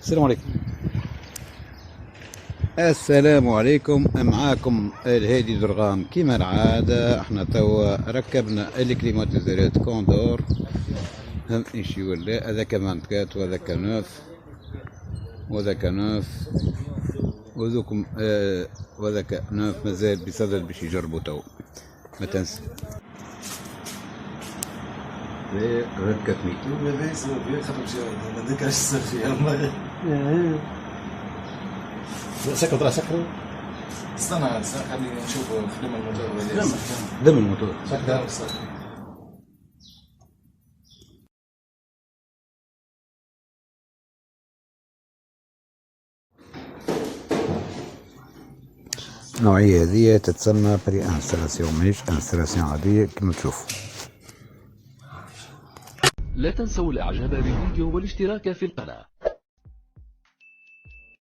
السلام عليكم. السلام عليكم، معاكم الهادي درغام. كيما العادة احنا توا ركبنا الكليماتيزورات كوندور، هم ايشي ولا هذاك 24 وهذاك 9 وهذاك 9 وذوكم وهذاك 9 مازال بصدد باش يجربوا توا. ما تنسى ركبني هذا يسوى فيها خرج ما ذكرش السر فيها. سكر طلع سكر. استنى خليني نشوف خدم الموتور. دم الموتور سكر. النوعية هذه تتسمى بري انستلاسيون، ماهيش انستلاسيون عادية كما تشوفوا. لا تنسوا الاعجاب بالفيديو والاشتراك في القناة.